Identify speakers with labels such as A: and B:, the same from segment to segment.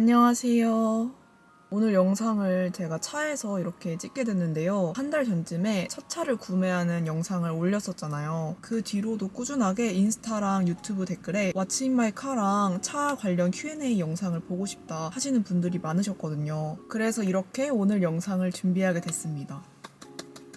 A: 안녕하세요. 오늘 영상을 제가 차에서 이렇게 찍게 됐는데요. 한 달 전쯤에 첫 차를 구매하는 영상을 올렸었잖아요. 그 뒤로도 꾸준하게 인스타랑 유튜브 댓글에 What's in my car랑 차 관련 Q&A 영상을 보고 싶다 하시는 분들이 많으셨거든요. 그래서 이렇게 오늘 영상을 준비하게 됐습니다.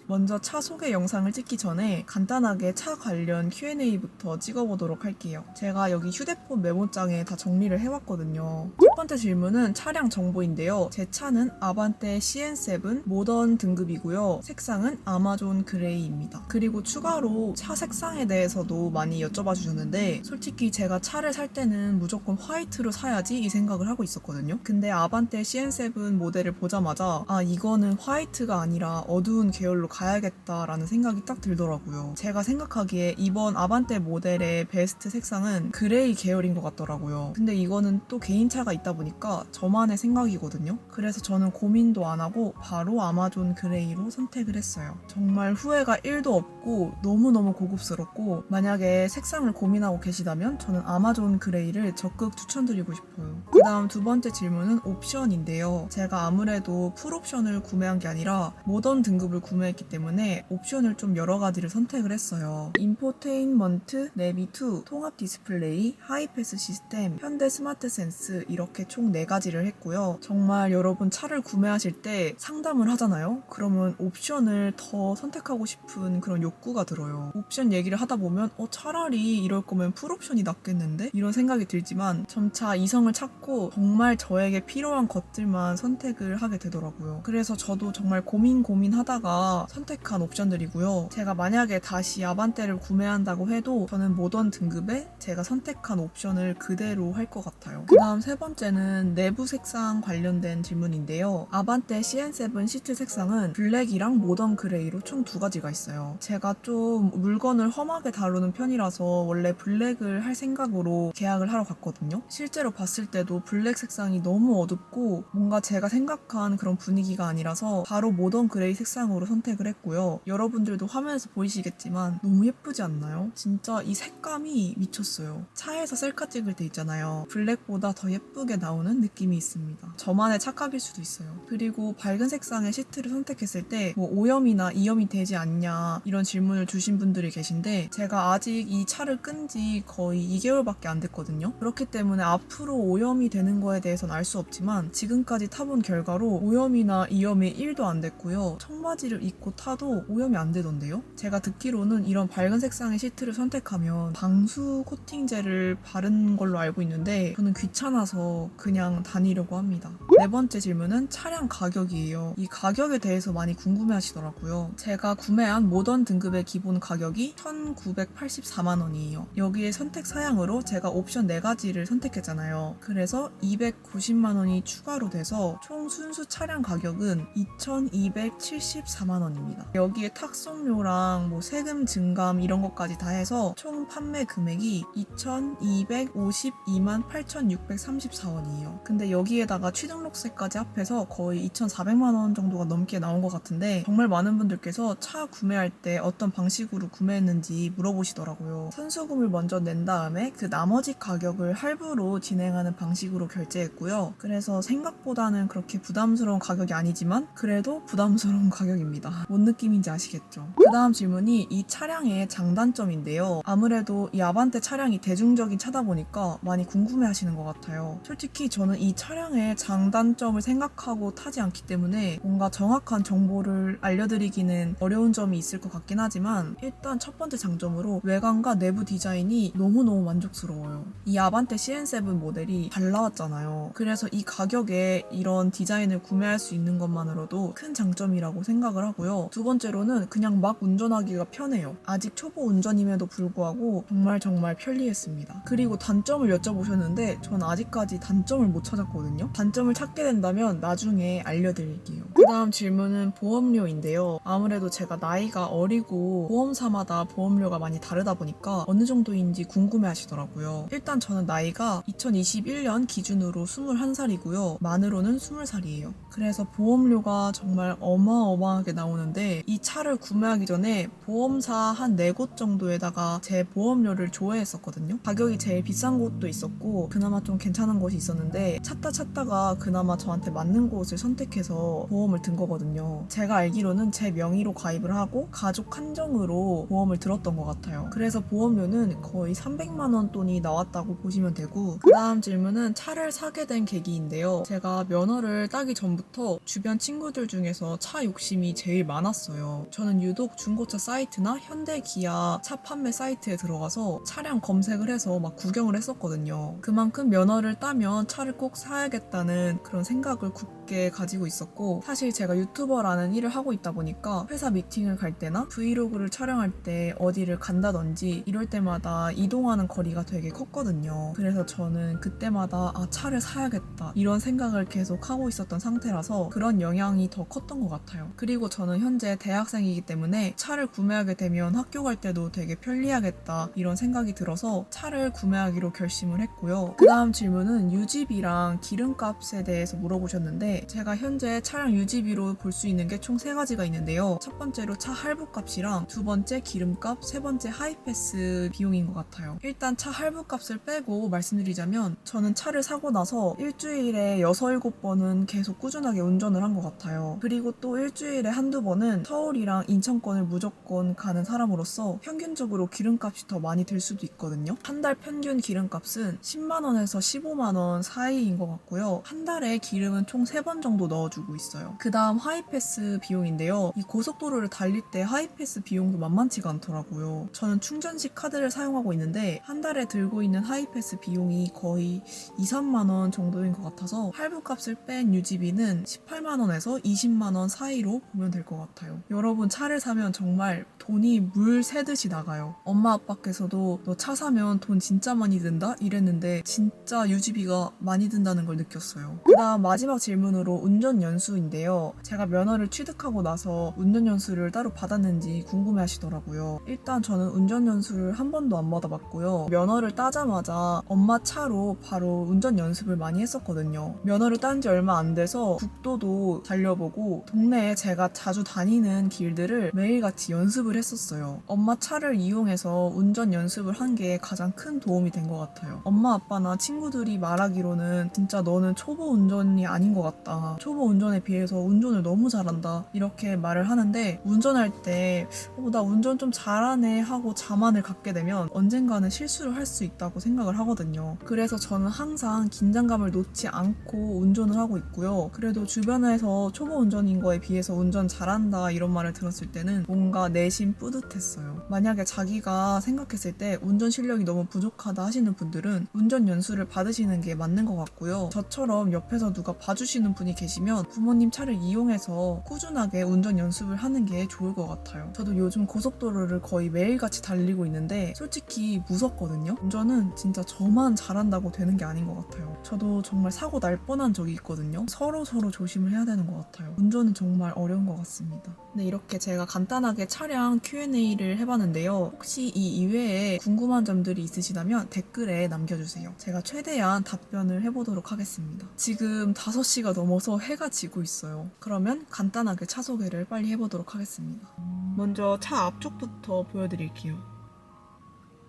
A: 먼저 차 소개 영상을 찍기 전에 간단하게 차 관련 Q&A부터 찍어보도록 할게요. 제가 여기 휴대폰 메모장에 다 정리를 해왔거든요. 첫 번째 질문은 차량 정보인데요. 제 차는 아반떼 CN7 모던 등급이고요. 색상은 아마존 그레이입니다. 그리고 추가로 차 색상에 대해서도 많이 여쭤봐 주셨는데 솔직히 제가 차를 살 때는 무조건 화이트로 사야지 이 생각을 하고 있었거든요. 근데 아반떼 CN7 모델을 보자마자 이거는 화이트가 아니라 어두운 계열로 가야겠다라는 생각이 딱 들더라고요. 제가 생각하기에 이번 아반떼 모델의 베스트 색상은 그레이 계열인 것 같더라고요. 근데 이거는 또 개인차가 있다 보니까 저만의 생각이거든요. 그래서 저는 고민도 안 하고 바로 아마존 그레이로 선택을 했어요. 정말 후회가 1도 없고 너무너무 고급스럽고 만약에 색상을 고민하고 계시다면 저는 아마존 그레이를 적극 추천드리고 싶어요. 그 다음 두 번째 질문은 옵션인데요. 제가 아무래도 풀옵션을 구매한 게 아니라 모던 등급을 구매했기 때문에 옵션을 좀 여러 가지를 선택을 했어요. 인포테인먼트, 내비2, 통합 디스플레이, 하이패스 시스템, 현대 스마트 센스 이렇게 총 4가지를 했고요. 정말 여러분 차를 구매하실 때 상담을 하잖아요? 그러면 옵션을 더 선택하고 싶은 그런 욕구가 들어요. 옵션 얘기를 하다 보면 차라리 이럴 거면 풀옵션이 낫겠는데? 이런 생각이 들지만 점차 이성을 찾고 정말 저에게 필요한 것들만 선택을 하게 되더라고요. 그래서 저도 정말 고민하다가 선택한 옵션들이고요. 제가 만약에 다시 아반떼를 구매한다고 해도 저는 모던 등급에 제가 선택한 옵션을 그대로 할 것 같아요. 그 다음 세 번째는 내부 색상 관련된 질문인데요. 아반떼 CN7 시트 색상은 블랙이랑 모던 그레이로 총 2가지가 있어요. 제가 좀 물건을 험하게 다루는 편이라서 원래 블랙을 할 생각으로 계약을 하러 갔거든요. 실제로 봤을 때도 블랙 색상이 너무 어둡고 뭔가 제가 생각한 그런 분위기가 아니라서 바로 모던 그레이 색상으로 선택을 했고요. 여러분들도 화면에서 보이시겠지만 너무 예쁘지 않나요? 진짜 이 색감이 미쳤어요. 차에서 셀카 찍을 때 있잖아요. 블랙보다 더 예쁘게 나오는 느낌이 있습니다. 저만의 착각일 수도 있어요. 그리고 밝은 색상의 시트를 선택했을 때 오염이나 이염이 되지 않냐 이런 질문을 주신 분들이 계신데 제가 아직 이 차를 끈 지 거의 2개월밖에 안 됐거든요. 그렇기 때문에 앞으로 오염이 되는 거에 대해서는 알 수 없지만 지금까지 타본 결과로 오염이나 이염이 1도 안 됐고요. 청바지를 입고 타도 오염이 안 되던데요? 제가 듣기로는 이런 밝은 색상의 시트를 선택하면 방수 코팅제를 바른 걸로 알고 있는데 저는 귀찮아서 그냥 다니려고 합니다. 네 번째 질문은 차량 가격이에요. 이 가격에 대해서 많이 궁금해 하시더라고요. 제가 구매한 모던 등급의 기본 가격이 1,984만 원이에요. 여기에 선택 사양으로 제가 옵션 4가지를 선택했잖아요. 그래서 290만 원이 추가로 돼서 총 순수 차량 가격은 2,274만 원입니다. 여기에 탁송료랑 세금 증감 이런 것까지 다 해서 총 판매 금액이 2,252만 8,634원이에요. 근데 여기에다가 취등록세까지 합해서 거의 2,400만 원 정도가 넘게 나온 것 같은데 정말 많은 분들께서 차 구매할 때 어떤 방식으로 구매했는지 물어보시더라고요. 선수금을 먼저 낸 다음에 그 나머지 가격을 할부로 진행하는 방식으로 결제했고요. 그래서 생각보다는 그렇게 부담스러운 가격이 아니지만 그래도 부담스러운 가격입니다. 뭔 느낌인지 아시겠죠? 그 다음 질문이 이 차량의 장단점인데요. 아무래도 이 아반떼 차량이 대중적인 차다 보니까 많이 궁금해 하시는 것 같아요. 솔직히 저는 이 차량의 장단점을 생각하고 타지 않기 때문에 뭔가 정확한 정보를 알려드리기는 어려운 점이 있을 것 같긴 하지만 일단 첫 번째 장점으로 외관과 내부 디자인이 너무너무 만족스러워요. 이 아반떼 CN7 모델이 잘 나왔잖아요. 그래서 이 가격에 이런 디자인을 구매할 수 있는 것만으로도 큰 장점이라고 생각을 하고요. 두 번째로는 그냥 막 운전하기가 편해요. 아직 초보 운전임에도 불구하고 정말 편리했습니다. 그리고 단점을 여쭤보셨는데 전 아직까지 단점을 못 찾았거든요. 단점을 찾게 된다면 나중에 알려드릴게요. 그 다음 질문은 보험료인데요. 아무래도 제가 나이가 어리고 보험사마다 보험료가 많이 다르다 보니까 어느 정도인지 궁금해 하시더라고요. 일단 저는 나이가 2021년 기준으로 21살이고요. 만으로는 20살이에요. 그래서 보험료가 정말 어마어마하게 나오는 있었는데 이 차를 구매하기 전에 보험사 한 4곳 정도에다가 제 보험료를 조회했었거든요. 가격이 제일 비싼 곳도 있었고 그나마 좀 괜찮은 곳이 있었는데 찾다가 그나마 저한테 맞는 곳을 선택해서 보험을 든 거거든요. 제가 알기로는 제 명의로 가입을 하고 가족 한정으로 보험을 들었던 것 같아요. 그래서 보험료는 거의 300만 원 돈이 나왔다고 보시면 되고, 그 다음 질문은 차를 사게 된 계기인데요. 제가 면허를 따기 전부터 주변 친구들 중에서 차 욕심이 제일 많았어요. 저는 유독 중고차 사이트나 현대, 기아 차 판매 사이트에 들어가서 차량 검색을 해서 막 구경을 했었거든요. 그만큼 면허를 따면 차를 꼭 사야겠다는 그런 생각을 굳게 가지고 있었고, 사실 제가 유튜버라는 일을 하고 있다 보니까 회사 미팅을 갈 때나 브이로그를 촬영할 때 어디를 간다든지 이럴 때마다 이동하는 거리가 되게 컸거든요. 그래서 저는 그때마다 차를 사야겠다 이런 생각을 계속 하고 있었던 상태라서 그런 영향이 더 컸던 것 같아요. 그리고 저는 현재 대학생이기 때문에 차를 구매하게 되면 학교 갈 때도 되게 편리하겠다 이런 생각이 들어서 차를 구매하기로 결심을 했고요. 그 다음 질문은 유지비랑 기름값에 대해서 물어보셨는데, 제가 현재 차량 유지비로 볼 수 있는 게 총 3가지가 있는데요. 첫 번째로 차 할부값이랑 두 번째 기름값, 세 번째 하이패스 비용인 것 같아요. 일단 차 할부값을 빼고 말씀드리자면 저는 차를 사고 나서 일주일에 6, 7번은 계속 꾸준하게 운전을 한 것 같아요. 그리고 또 일주일에 한두 번은 서울이랑 인천권을 무조건 가는 사람으로서 평균적으로 기름값이 더 많이 들 수도 있거든요. 한 달 평균 기름값은 10만 원에서 15만 원 사이인 것 같고요. 한 달에 기름은 총 3번 정도 넣어주고 있어요. 그 다음 하이패스 비용인데요. 이 고속도로를 달릴 때 하이패스 비용도 만만치가 않더라고요. 저는 충전식 카드를 사용하고 있는데 한 달에 들고 있는 하이패스 비용이 거의 2, 3만 원 정도인 것 같아서 할부값을 뺀 유지비는 18만 원에서 20만 원 사이로 보면 될 것 같아요. 여러분, 차를 사면 정말 돈이 물 새듯이 나가요. 엄마 아빠께서도 너 차 사면 돈 진짜 많이 든다? 이랬는데 진짜 유지비가 많이 든다는 걸 느꼈어요. 그 다음 마지막 질문으로 운전 연수인데요. 제가 면허를 취득하고 나서 운전 연수를 따로 받았는지 궁금해 하시더라고요. 일단 저는 운전 연수를 한 번도 안 받아봤고요. 면허를 따자마자 엄마 차로 바로 운전 연습을 많이 했었거든요. 면허를 딴 지 얼마 안 돼서 국도도 달려보고 동네에 제가 자주 다니는 길들을 매일같이 연습을 했었어요. 엄마 차를 이용해서 운전 연습을 한 게 가장 큰 도움이 된 것 같아요. 엄마 아빠나 친구들이 말하기로는 진짜 너는 초보 운전이 아닌 것 같다. 초보 운전에 비해서 운전을 너무 잘한다. 이렇게 말을 하는데 운전할 때 나 운전 좀 잘하네 하고 자만을 갖게 되면 언젠가는 실수를 할 수 있다고 생각을 하거든요. 그래서 저는 항상 긴장감을 놓지 않고 운전을 하고 있고요. 그래도 주변에서 초보 운전인 거에 비해서 운전 잘한다 이런 말을 들었을 때는 뭔가 내심 뿌듯했어요. 만약에 자기가 생각했을 때 운전 실력이 너무 부족하다 하시는 분들은 운전 연수를 받으시는 게 맞는 것 같고요. 저처럼 옆에서 누가 봐주시는 분이 계시면 부모님 차를 이용해서 꾸준하게 운전 연습을 하는 게 좋을 것 같아요. 저도 요즘 고속도로를 거의 매일같이 달리고 있는데 솔직히 무섭거든요. 운전은 진짜 저만 잘한다고 되는 게 아닌 것 같아요. 저도 정말 사고 날 뻔한 적이 있거든요. 서로 조심을 해야 되는 것 같아요. 운전은 정말 어려운 것 같습니다. 네, 이렇게 제가 간단하게 차량 Q&A를 해봤는데요. 혹시 이 이외에 궁금한 점들이 있으시다면 댓글에 남겨주세요. 제가 최대한 답변을 해보도록 하겠습니다. 지금 5시가 넘어서 해가 지고 있어요. 그러면 간단하게 차 소개를 빨리 해보도록 하겠습니다. 먼저 차 앞쪽부터 보여드릴게요.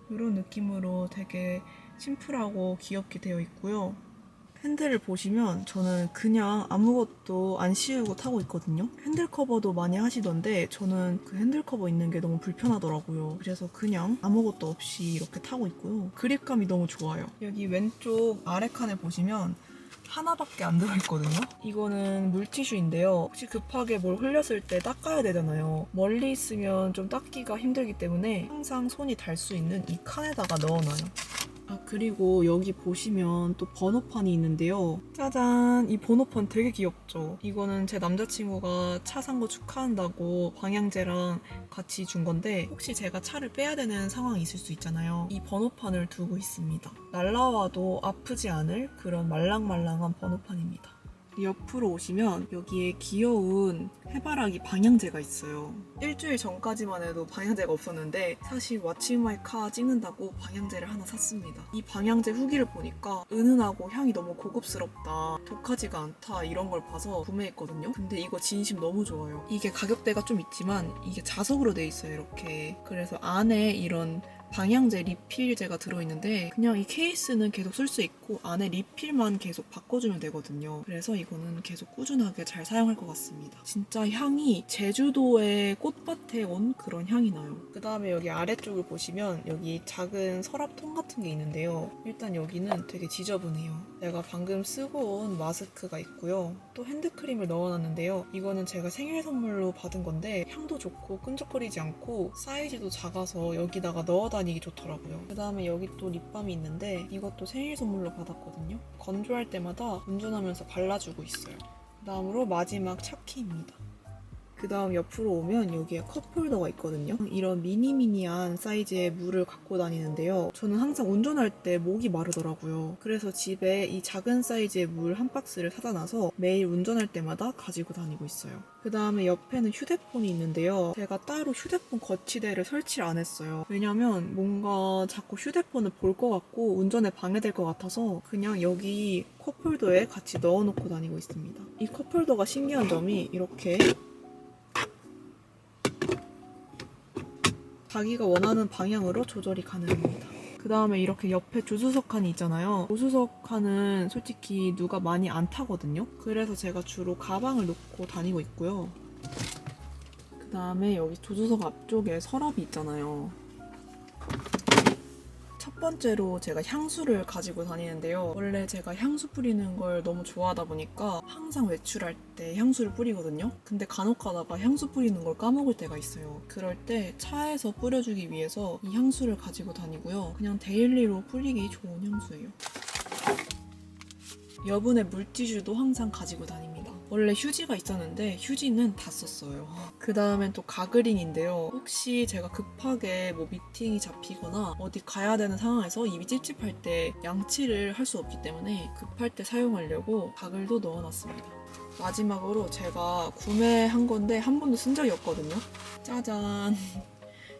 A: 이런 느낌으로 되게 심플하고 귀엽게 되어 있고요. 핸들을 보시면 저는 그냥 아무것도 안 씌우고 타고 있거든요. 핸들 커버도 많이 하시던데 저는 그 핸들 커버 있는 게 너무 불편하더라고요. 그래서 그냥 아무것도 없이 이렇게 타고 있고요. 그립감이 너무 좋아요. 여기 왼쪽 아래 칸에 보시면 하나밖에 안 들어있거든요. 이거는 물티슈인데요. 혹시 급하게 뭘 흘렸을 때 닦아야 되잖아요. 멀리 있으면 좀 닦기가 힘들기 때문에 항상 손이 닿을 수 있는 이 칸에다가 넣어놔요. 그리고 여기 보시면 또 번호판이 있는데요. 짜잔! 이 번호판 되게 귀엽죠? 이거는 제 남자친구가 차 산 거 축하한다고 방향제랑 같이 준 건데 혹시 제가 차를 빼야 되는 상황이 있을 수 있잖아요. 이 번호판을 두고 있습니다. 날라와도 아프지 않을 그런 말랑말랑한 번호판입니다. 옆으로 오시면 여기에 귀여운 해바라기 방향제가 있어요. 일주일 전까지만 해도 방향제가 없었는데 사실 왓츠 인 마이 카 찍는다고 방향제를 하나 샀습니다. 이 방향제 후기를 보니까 은은하고 향이 너무 고급스럽다, 독하지가 않다 이런 걸 봐서 구매했거든요. 근데 이거 진심 너무 좋아요. 이게 가격대가 좀 있지만 이게 자석으로 돼 있어요, 이렇게. 그래서 안에 이런 방향제 리필제가 들어있는데 그냥 이 케이스는 계속 쓸 수 있고 안에 리필만 계속 바꿔주면 되거든요. 그래서 이거는 계속 꾸준하게 잘 사용할 것 같습니다. 진짜 향이 제주도의 꽃밭에 온 그런 향이 나요. 그 다음에 여기 아래쪽을 보시면 여기 작은 서랍통 같은 게 있는데요. 일단 여기는 되게 지저분해요. 내가 방금 쓰고 온 마스크가 있고요. 또 핸드크림을 넣어놨는데요. 이거는 제가 생일 선물로 받은 건데 향도 좋고 끈적거리지 않고 사이즈도 작아서 여기다가 넣어다니기 좋더라고요. 그 다음에 여기 또 립밤이 있는데 이것도 생일 선물로 받았거든요. 건조할 때마다 운전하면서 발라주고 있어요. 그 다음으로 마지막 차키입니다. 그 다음 옆으로 오면 여기에 컵홀더가 있거든요. 이런 미니미니한 사이즈의 물을 갖고 다니는데요. 저는 항상 운전할 때 목이 마르더라고요. 그래서 집에 이 작은 사이즈의 물 한 박스를 사다 놔서 매일 운전할 때마다 가지고 다니고 있어요. 그 다음에 옆에는 휴대폰이 있는데요. 제가 따로 휴대폰 거치대를 설치를 안 했어요. 왜냐면 뭔가 자꾸 휴대폰을 볼 것 같고 운전에 방해될 것 같아서 그냥 여기 컵홀더에 같이 넣어놓고 다니고 있습니다. 이 컵홀더가 신기한 점이 이렇게 자기가 원하는 방향으로 조절이 가능합니다. 그 다음에 이렇게 옆에 조수석 칸이 있잖아요. 조수석 칸은 솔직히 누가 많이 안 타거든요. 그래서 제가 주로 가방을 놓고 다니고 있고요. 그 다음에 여기 조수석 앞쪽에 서랍이 있잖아요. 첫 번째로 제가 향수를 가지고 다니는데요. 원래 제가 향수 뿌리는 걸 너무 좋아하다 보니까 항상 외출할 때 향수를 뿌리거든요. 근데 간혹 가다가 향수 뿌리는 걸 까먹을 때가 있어요. 그럴 때 차에서 뿌려주기 위해서 이 향수를 가지고 다니고요. 그냥 데일리로 뿌리기 좋은 향수예요. 여분의 물티슈도 항상 가지고 다닙니다. 원래 휴지가 있었는데 휴지는 다 썼어요. 그 다음엔 또 가그린인데요. 혹시 제가 급하게 뭐 미팅이 잡히거나 어디 가야 되는 상황에서 입이 찝찝할 때 양치를 할 수 없기 때문에 급할 때 사용하려고 가글도 넣어놨습니다. 마지막으로 제가 구매한 건데 한 번도 쓴 적이 없거든요. 짜잔!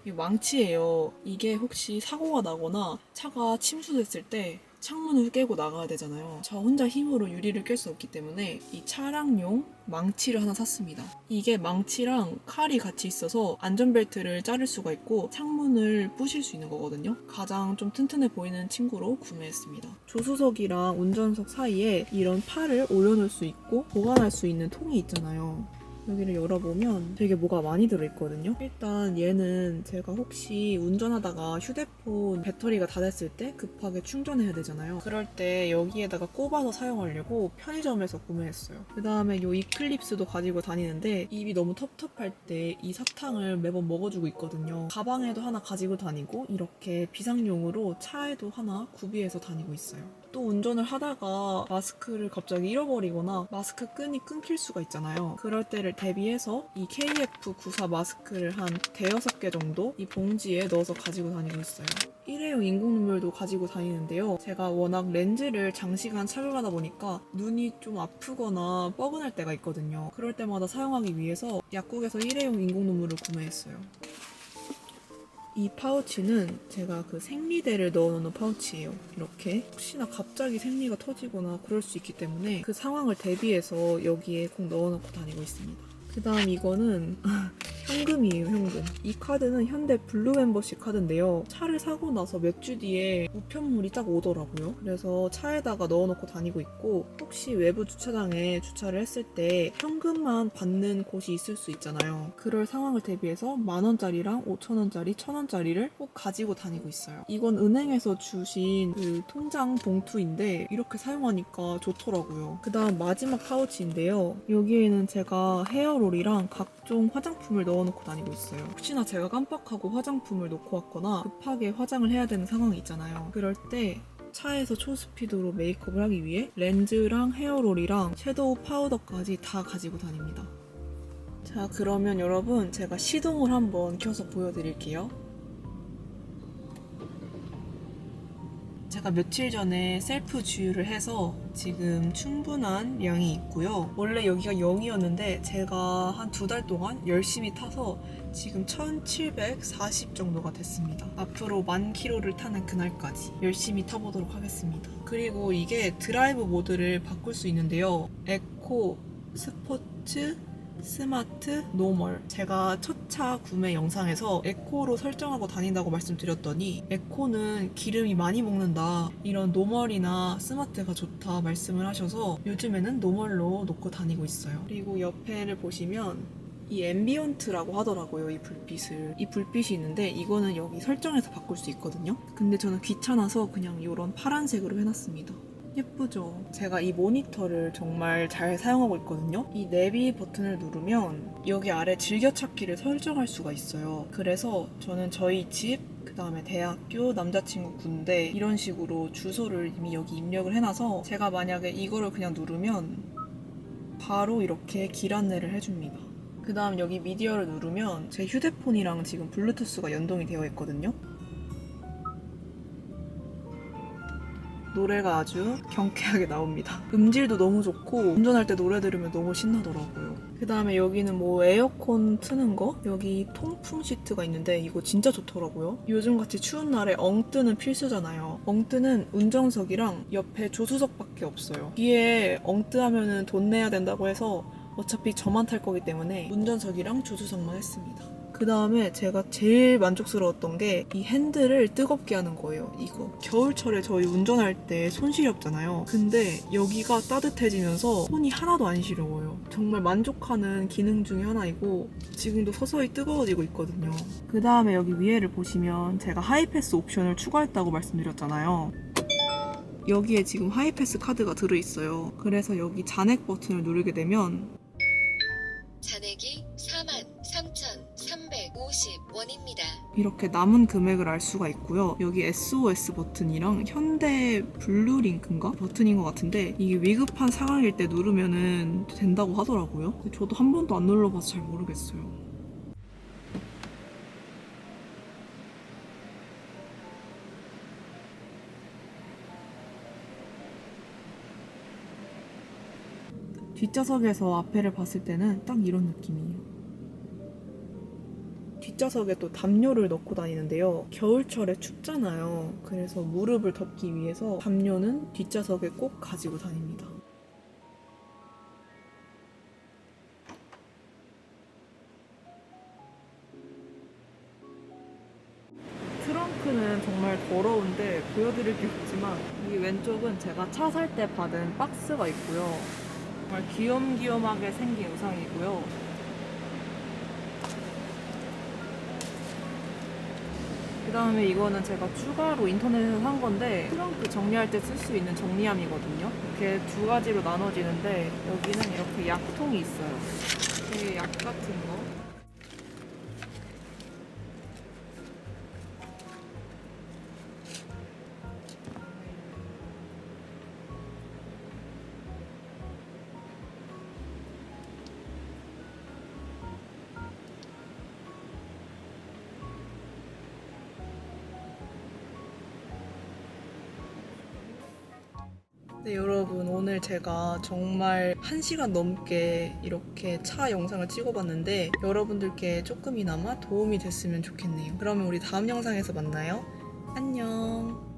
A: 이 망치예요. 이게 혹시 사고가 나거나 차가 침수됐을 때 창문을 깨고 나가야 되잖아요. 저 혼자 힘으로 유리를 깰 수 없기 때문에 이 차량용 망치를 하나 샀습니다. 이게 망치랑 칼이 같이 있어서 안전벨트를 자를 수가 있고 창문을 부실 수 있는 거거든요. 가장 좀 튼튼해 보이는 친구로 구매했습니다. 조수석이랑 운전석 사이에 이런 팔을 올려놓을 수 있고 보관할 수 있는 통이 있잖아요. 여기를 열어보면 되게 뭐가 많이 들어있거든요. 일단 얘는 제가 혹시 운전하다가 휴대폰 배터리가 다 됐을 때 급하게 충전해야 되잖아요. 그럴 때 여기에다가 꼽아서 사용하려고 편의점에서 구매했어요. 그 다음에 이 이클립스도 가지고 다니는데 입이 너무 텁텁할 때 이 사탕을 매번 먹어주고 있거든요. 가방에도 하나 가지고 다니고 이렇게 비상용으로 차에도 하나 구비해서 다니고 있어요. 또 운전을 하다가 마스크를 갑자기 잃어버리거나 마스크 끈이 끊길 수가 있잖아요. 그럴 때를 대비해서 이 KF94 마스크를 한 대여섯 개 정도 이 봉지에 넣어서 가지고 다니고 있어요. 일회용 인공 눈물도 가지고 다니는데요. 제가 워낙 렌즈를 장시간 착용하다 보니까 눈이 좀 아프거나 뻐근할 때가 있거든요. 그럴 때마다 사용하기 위해서 약국에서 일회용 인공 눈물을 구매했어요. 이 파우치는 제가 그 생리대를 넣어놓는 파우치예요. 이렇게 혹시나 갑자기 생리가 터지거나 그럴 수 있기 때문에 그 상황을 대비해서 여기에 꼭 넣어놓고 다니고 있습니다. 그 다음 이거는 현금이에요, 현금. 이 카드는 현대 블루 멤버십 카드인데요. 차를 사고 나서 몇 주 뒤에 우편물이 딱 오더라고요. 그래서 차에다가 넣어놓고 다니고 있고 혹시 외부 주차장에 주차를 했을 때 현금만 받는 곳이 있을 수 있잖아요. 그럴 상황을 대비해서 10,000원짜리랑 5,000원짜리, 1,000원짜리를 꼭 가지고 다니고 있어요. 이건 은행에서 주신 그 통장 봉투인데 이렇게 사용하니까 좋더라고요. 그 다음 마지막 파우치인데요. 여기에는 제가 헤어롤이랑 각종 화장품을 넣어놓고 다니고 있어요. 혹시나 제가 깜빡하고 화장품을 놓고 왔거나 급하게 화장을 해야 되는 상황이 있잖아요. 그럴 때 차에서 초스피드로 메이크업을 하기 위해 렌즈랑 헤어롤이랑 섀도우 파우더까지 다 가지고 다닙니다. 자, 그러면 여러분 제가 시동을 한번 켜서 보여드릴게요. 자, 제가 며칠 전에 셀프 주유를 해서 지금 충분한 양이 있고요. 원래 여기가 0이었는데 제가 한 2달 동안 열심히 타서 지금 1740 정도가 됐습니다. 앞으로 10,000km를 타는 그날까지 열심히 타보도록 하겠습니다. 그리고 이게 드라이브 모드를 바꿀 수 있는데요. 에코, 스포츠, 스마트, 노멀. 제가 첫 차 구매 영상에서 에코로 설정하고 다닌다고 말씀드렸더니 에코는 기름이 많이 먹는다, 이런 노멀이나 스마트가 좋다 말씀을 하셔서 요즘에는 노멀로 놓고 다니고 있어요. 그리고 옆에를 보시면 이 앰비언트라고 하더라고요. 이 불빛을. 이 불빛이 있는데 이거는 여기 설정해서 바꿀 수 있거든요. 근데 저는 귀찮아서 그냥 이런 파란색으로 해놨습니다. 예쁘죠? 제가 이 모니터를 정말 잘 사용하고 있거든요. 이 내비 버튼을 누르면 여기 아래 즐겨찾기를 설정할 수가 있어요. 그래서 저는 저희 집, 그 다음에 대학교, 남자친구 군대 이런 식으로 주소를 이미 여기 입력을 해놔서 제가 만약에 이거를 그냥 누르면 바로 이렇게 길 안내를 해줍니다. 그 다음 여기 미디어를 누르면 제 휴대폰이랑 지금 블루투스가 연동이 되어 있거든요. 노래가 아주 경쾌하게 나옵니다. 음질도 너무 좋고 운전할 때 노래 들으면 너무 신나더라고요. 그 다음에 여기는 뭐 에어컨 트는 거? 여기 통풍 시트가 있는데 이거 진짜 좋더라고요. 요즘같이 추운 날에 엉뜨는 필수잖아요. 엉뜨는 운전석이랑 옆에 조수석밖에 없어요. 뒤에 엉뜨하면 돈 내야 된다고 해서 어차피 저만 탈 거기 때문에 운전석이랑 조수석만 했습니다. 그 다음에 제가 제일 만족스러웠던 게 이 핸들을 뜨겁게 하는 거예요. 이거 겨울철에 저희 운전할 때 손 시렵잖아요. 근데 여기가 따뜻해지면서 손이 하나도 안 시려워요. 정말 만족하는 기능 중에 하나이고 지금도 서서히 뜨거워지고 있거든요. 그 다음에 여기 위에를 보시면 제가 하이패스 옵션을 추가했다고 말씀드렸잖아요. 여기에 지금 하이패스 카드가 들어있어요. 그래서 여기 잔액 버튼을 누르게 되면
B: 잔액이 43,350원입니다.
A: 이렇게 남은 금액을 알 수가 있고요. 여기 SOS 버튼이랑 현대 블루링크인가? 버튼인 것 같은데 이게 위급한 상황일 때 누르면은 된다고 하더라고요. 근데 저도 한 번도 안 눌러봐서 잘 모르겠어요. 뒷좌석에서 앞에를 봤을 때는 딱 이런 느낌이에요. 뒷좌석에 또 담요를 넣고 다니는데요. 겨울철에 춥잖아요. 그래서 무릎을 덮기 위해서 담요는 뒷좌석에 꼭 가지고 다닙니다. 트렁크는 정말 더러운데 보여드릴 게 없지만 이 왼쪽은 제가 차 살 때 받은 박스가 있고요. 정말 귀염귀염하게 생긴 의상이고요. 그 다음에 이거는 제가 추가로 인터넷에서 산 건데 트렁크 정리할 때 쓸 수 있는 정리함이거든요. 이렇게 2가지로 나눠지는데 여기는 이렇게 약통이 있어요. 이게 약 같은 거. 네, 여러분, 오늘 제가 정말 1시간 넘게 이렇게 차 영상을 찍어봤는데 여러분들께 조금이나마 도움이 됐으면 좋겠네요. 그러면 우리 다음 영상에서 만나요. 안녕.